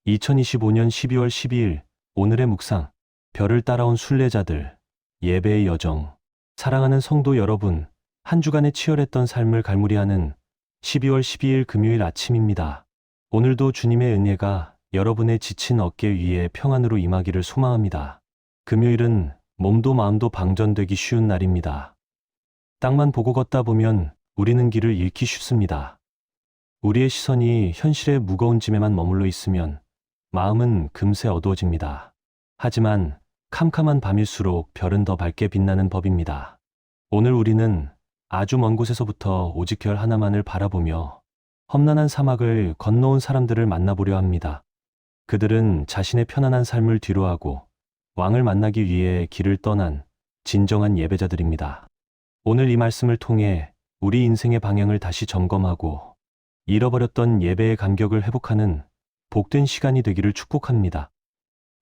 2025년 12월 12일 오늘의 묵상, 별을 따라온 순례자들, 예배의 여정. 사랑하는 성도 여러분, 한 주간의 치열했던 삶을 갈무리하는 12월 12일 금요일 아침입니다. 오늘도 주님의 은혜가 여러분의 지친 어깨 위에 평안으로 임하기를 소망합니다. 금요일은 몸도 마음도 방전되기 쉬운 날입니다. 땅만 보고 걷다 보면 우리는 길을 잃기 쉽습니다. 우리의 시선이 현실의 무거운 짐에만 머물러 있으면 마음은 금세 어두워집니다. 하지만 캄캄한 밤일수록 별은 더 밝게 빛나는 법입니다. 오늘 우리는 아주 먼 곳에서부터 오직 별 하나만을 바라보며 험난한 사막을 건너온 사람들을 만나보려 합니다. 그들은 자신의 편안한 삶을 뒤로하고 왕을 만나기 위해 길을 떠난 진정한 예배자들입니다. 오늘 이 말씀을 통해 우리 인생의 방향을 다시 점검하고 잃어버렸던 예배의 감격을 회복하는 복된 시간이 되기를 축복합니다.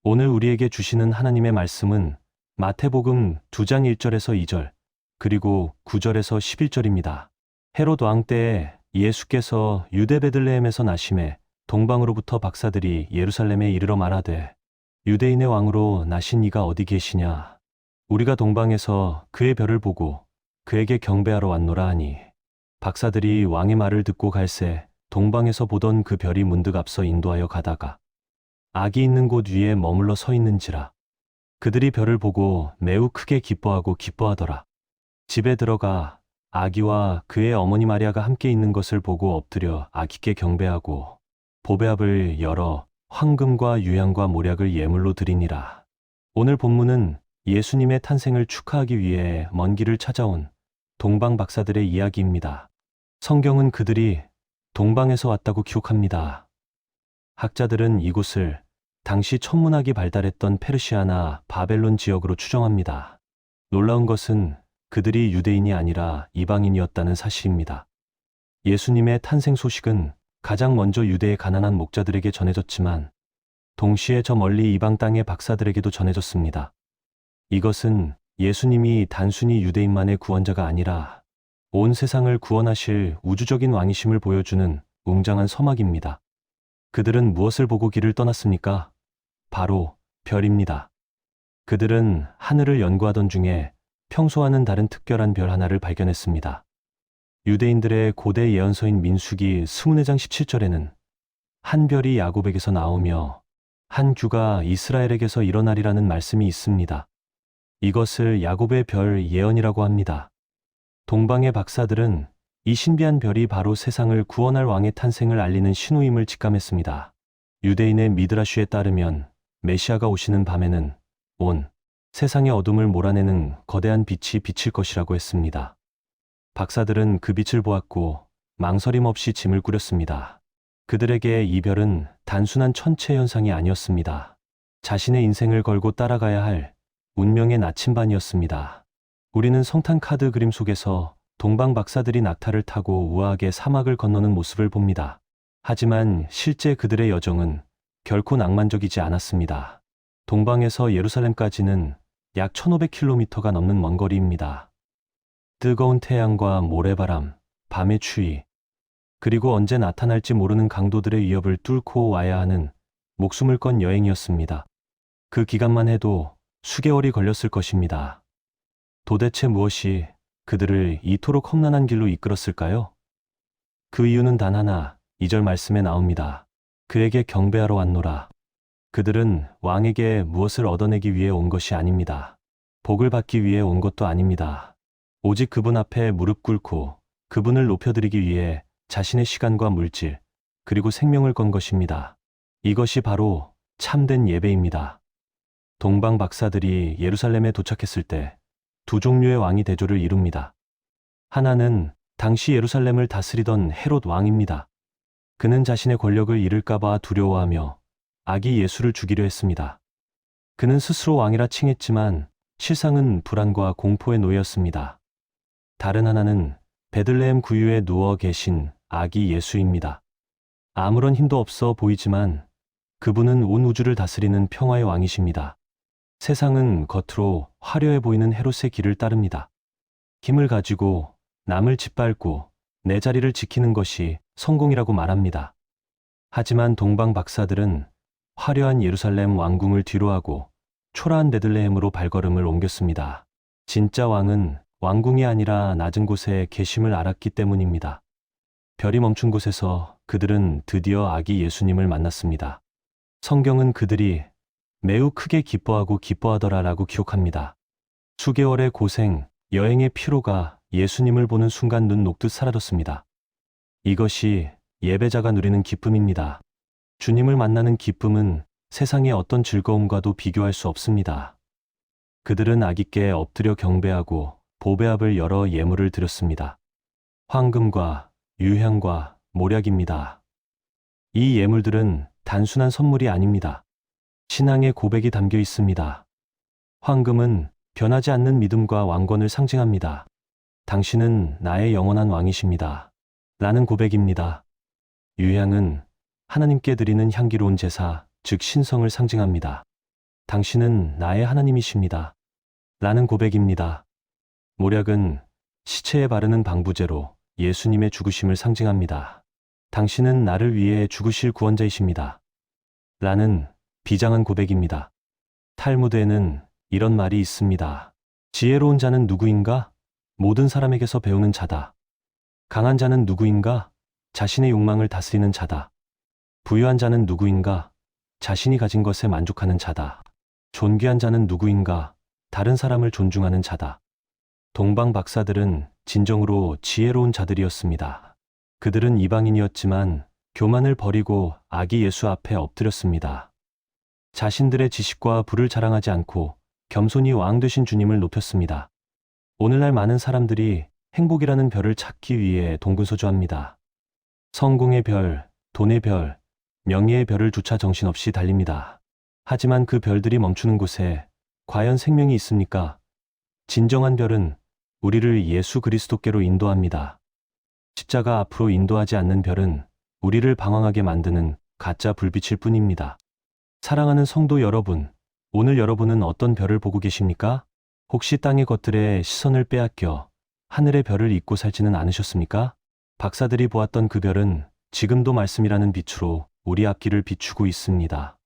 오늘 우리에게 주시는 하나님의 말씀은 마태복음 2장 1절에서 2절, 그리고 9절에서 11절입니다. 헤롯 왕 때에 예수께서 유대 베들레헴에서 나심에 동방으로부터 박사들이 예루살렘에 이르러 말하되, 유대인의 왕으로 나신 이가 어디 계시냐? 우리가 동방에서 그의 별을 보고 그에게 경배하러 왔노라 하니, 박사들이 왕의 말을 듣고 갈새 동방에서 보던 그 별이 문득 앞서 인도하여 가다가 악이 있는 곳 위에 머물러 서 있는지라. 그들이 별을 보고 매우 크게 기뻐하더라. 집에 들어가 아기와 그의 어머니 마리아가 함께 있는 것을 보고 엎드려 아기께 경배하고 보배압을 열어 황금과 유향과 모략을 예물로 드리니라. 오늘 본문은 예수님의 탄생을 축하하기 위해 먼 길을 찾아온 동방 박사들의 이야기입니다. 성경은 그들이 동방에서 왔다고 기록합니다. 학자들은 이곳을 당시 천문학이 발달했던 페르시아나 바벨론 지역으로 추정합니다. 놀라운 것은 그들이 유대인이 아니라 이방인이었다는 사실입니다. 예수님의 탄생 소식은 가장 먼저 유대의 가난한 목자들에게 전해졌지만 동시에 저 멀리 이방 땅의 박사들에게도 전해졌습니다. 이것은 예수님이 단순히 유대인만의 구원자가 아니라 온 세상을 구원하실 우주적인 왕이심을 보여주는 웅장한 서막입니다. 그들은 무엇을 보고 길을 떠났습니까? 바로 별입니다. 그들은 하늘을 연구하던 중에 평소와는 다른 특별한 별 하나를 발견했습니다. 유대인들의 고대 예언서인 민수기 24장 17절에는 한 별이 야곱에게서 나오며 한 규가 이스라엘에게서 일어나리라는 말씀이 있습니다. 이것을 야곱의 별 예언이라고 합니다. 동방의 박사들은 이 신비한 별이 바로 세상을 구원할 왕의 탄생을 알리는 신호임을 직감했습니다. 유대인의 미드라슈에 따르면 메시아가 오시는 밤에는 온 세상의 어둠을 몰아내는 거대한 빛이 비칠 것이라고 했습니다. 박사들은 그 빛을 보았고 망설임 없이 짐을 꾸렸습니다. 그들에게 이 별은 단순한 천체 현상이 아니었습니다. 자신의 인생을 걸고 따라가야 할 운명의 나침반이었습니다. 우리는 성탄 카드 그림 속에서 동방 박사들이 낙타를 타고 우아하게 사막을 건너는 모습을 봅니다. 하지만 실제 그들의 여정은 결코 낭만적이지 않았습니다. 동방에서 예루살렘까지는 약 1500km가 넘는 먼 거리입니다. 뜨거운 태양과 모래바람, 밤의 추위, 그리고 언제 나타날지 모르는 강도들의 위협을 뚫고 와야 하는 목숨을 건 여행이었습니다. 그 기간만 해도 수개월이 걸렸을 것입니다. 도대체 무엇이 그들을 이토록 험난한 길로 이끌었을까요? 그 이유는 단 하나, 2절 말씀에 나옵니다. 그에게 경배하러 왔노라. 그들은 왕에게 무엇을 얻어내기 위해 온 것이 아닙니다. 복을 받기 위해 온 것도 아닙니다. 오직 그분 앞에 무릎 꿇고 그분을 높여드리기 위해 자신의 시간과 물질, 그리고 생명을 건 것입니다. 이것이 바로 참된 예배입니다. 동방 박사들이 예루살렘에 도착했을 때 두 종류의 왕이 대조를 이룹니다. 하나는 당시 예루살렘을 다스리던 헤롯 왕입니다. 그는 자신의 권력을 잃을까봐 두려워하며 아기 예수를 죽이려 했습니다. 그는 스스로 왕이라 칭했지만 실상은 불안과 공포의 노예였습니다. 다른 하나는 베들레헴 구유에 누워 계신 아기 예수입니다. 아무런 힘도 없어 보이지만 그분은 온 우주를 다스리는 평화의 왕이십니다. 세상은 겉으로 화려해 보이는 헤롯의 길을 따릅니다. 힘을 가지고 남을 짓밟고 내 자리를 지키는 것이 성공이라고 말합니다. 하지만 동방 박사들은 화려한 예루살렘 왕궁을 뒤로하고 초라한 베들레헴으로 발걸음을 옮겼습니다. 진짜 왕은 왕궁이 아니라 낮은 곳에 계심을 알았기 때문입니다. 별이 멈춘 곳에서 그들은 드디어 아기 예수님을 만났습니다. 성경은 그들이 매우 크게 기뻐하더라라고 기록합니다. 수개월의 고생, 여행의 피로가 예수님을 보는 순간 눈 녹듯 사라졌습니다. 이것이 예배자가 누리는 기쁨입니다. 주님을 만나는 기쁨은 세상의 어떤 즐거움과도 비교할 수 없습니다. 그들은 아기께 엎드려 경배하고 보배압을 열어 예물을 드렸습니다. 황금과 유향과 몰약입니다. 이 예물들은 단순한 선물이 아닙니다. 신앙의 고백이 담겨 있습니다. 황금은 변하지 않는 믿음과 왕권을 상징합니다. 당신은 나의 영원한 왕이십니다. 라는 고백입니다. 유향은 하나님께 드리는 향기로운 제사, 즉 신성을 상징합니다. 당신은 나의 하나님이십니다. 라는 고백입니다. 몰약은 시체에 바르는 방부제로 예수님의 죽으심을 상징합니다. 당신은 나를 위해 죽으실 구원자이십니다. 라는 비장한 고백입니다. 탈무드에는 이런 말이 있습니다. 지혜로운 자는 누구인가? 모든 사람에게서 배우는 자다. 강한 자는 누구인가? 자신의 욕망을 다스리는 자다. 부유한 자는 누구인가? 자신이 가진 것에 만족하는 자다. 존귀한 자는 누구인가? 다른 사람을 존중하는 자다. 동방 박사들은 진정으로 지혜로운 자들이었습니다. 그들은 이방인이었지만 교만을 버리고 아기 예수 앞에 엎드렸습니다. 자신들의 지식과 부를 자랑하지 않고 겸손히 왕 되신 주님을 높였습니다. 오늘날 많은 사람들이 행복이라는 별을 찾기 위해 동분서주합니다. 성공의 별, 돈의 별, 명예의 별을 조차 정신없이 달립니다. 하지만 그 별들이 멈추는 곳에 과연 생명이 있습니까? 진정한 별은 우리를 예수 그리스도께로 인도합니다. 십자가 앞으로 인도하지 않는 별은 우리를 방황하게 만드는 가짜 불빛일 뿐입니다. 사랑하는 성도 여러분, 오늘 여러분은 어떤 별을 보고 계십니까? 혹시 땅의 것들에 시선을 빼앗겨 하늘의 별을 잊고 살지는 않으셨습니까? 박사들이 보았던 그 별은 지금도 말씀이라는 빛으로 우리 앞길을 비추고 있습니다.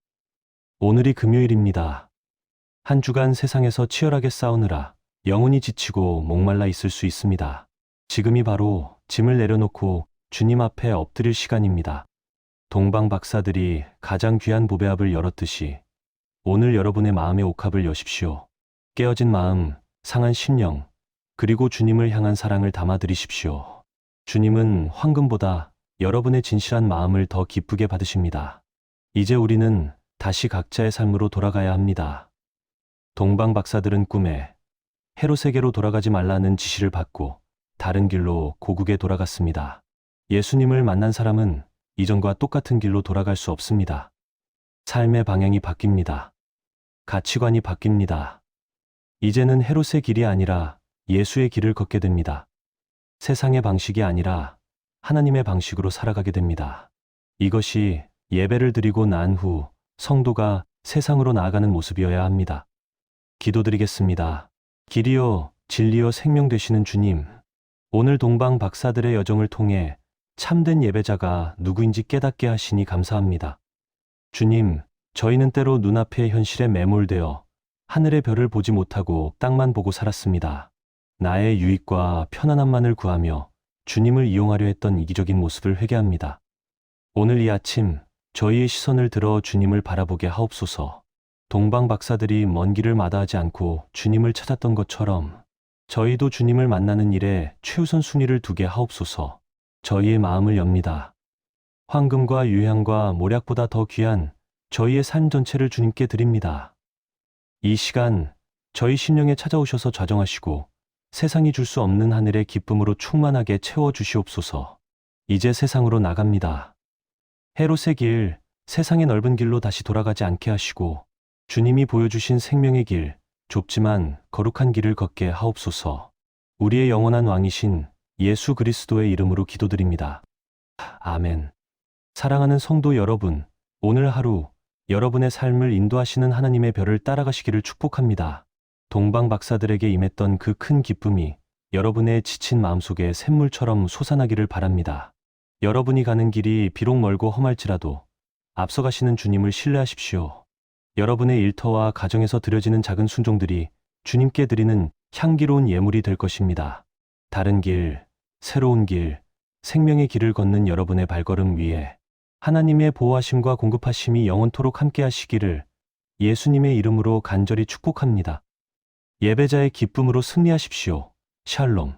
오늘이 금요일입니다. 한 주간 세상에서 치열하게 싸우느라 영혼이 지치고 목말라 있을 수 있습니다. 지금이 바로 짐을 내려놓고 주님 앞에 엎드릴 시간입니다. 동방 박사들이 가장 귀한 보배압을 열었듯이 오늘 여러분의 마음의 옥합을 여십시오. 깨어진 마음, 상한 심령, 그리고 주님을 향한 사랑을 담아드리십시오. 주님은 황금보다 여러분의 진실한 마음을 더 기쁘게 받으십니다. 이제 우리는 다시 각자의 삶으로 돌아가야 합니다. 동방 박사들은 꿈에 헤롯에게로 돌아가지 말라는 지시를 받고 다른 길로 고국에 돌아갔습니다. 예수님을 만난 사람은 이전과 똑같은 길로 돌아갈 수 없습니다. 삶의 방향이 바뀝니다. 가치관이 바뀝니다. 이제는 헤롯의 길이 아니라 예수의 길을 걷게 됩니다. 세상의 방식이 아니라 하나님의 방식으로 살아가게 됩니다. 이것이 예배를 드리고 난 후 성도가 세상으로 나아가는 모습이어야 합니다. 기도드리겠습니다. 길이요, 진리요, 생명 되시는 주님, 오늘 동방 박사들의 여정을 통해 참된 예배자가 누구인지 깨닫게 하시니 감사합니다. 주님, 저희는 때로 눈앞의 현실에 매몰되어 하늘의 별을 보지 못하고 땅만 보고 살았습니다. 나의 유익과 편안함만을 구하며 주님을 이용하려 했던 이기적인 모습을 회개합니다. 오늘 이 아침 저희의 시선을 들어 주님을 바라보게 하옵소서. 동방 박사들이 먼 길을 마다하지 않고 주님을 찾았던 것처럼 저희도 주님을 만나는 일에 최우선 순위를 두게 하옵소서. 저희의 마음을 엽니다. 황금과 유향과 몰약보다 더 귀한 저희의 삶 전체를 주님께 드립니다. 이 시간 저희 심령에 찾아오셔서 좌정하시고 세상이 줄 수 없는 하늘의 기쁨으로 충만하게 채워주시옵소서. 이제 세상으로 나갑니다. 헤롯의 길, 세상의 넓은 길로 다시 돌아가지 않게 하시고 주님이 보여주신 생명의 길, 좁지만 거룩한 길을 걷게 하옵소서. 우리의 영원한 왕이신 예수 그리스도의 이름으로 기도드립니다. 아멘. 사랑하는 성도 여러분, 오늘 하루 여러분의 삶을 인도하시는 하나님의 별을 따라가시기를 축복합니다. 동방 박사들에게 임했던 그 큰 기쁨이 여러분의 지친 마음속에 샘물처럼 솟아나기를 바랍니다. 여러분이 가는 길이 비록 멀고 험할지라도 앞서가시는 주님을 신뢰하십시오. 여러분의 일터와 가정에서 드려지는 작은 순종들이 주님께 드리는 향기로운 예물이 될 것입니다. 다른 길, 새로운 길, 생명의 길을 걷는 여러분의 발걸음 위에 하나님의 보호하심과 공급하심이 영원토록 함께 하시기를 예수님의 이름으로 간절히 축복합니다. 예배자의 기쁨으로 승리하십시오. 샬롬.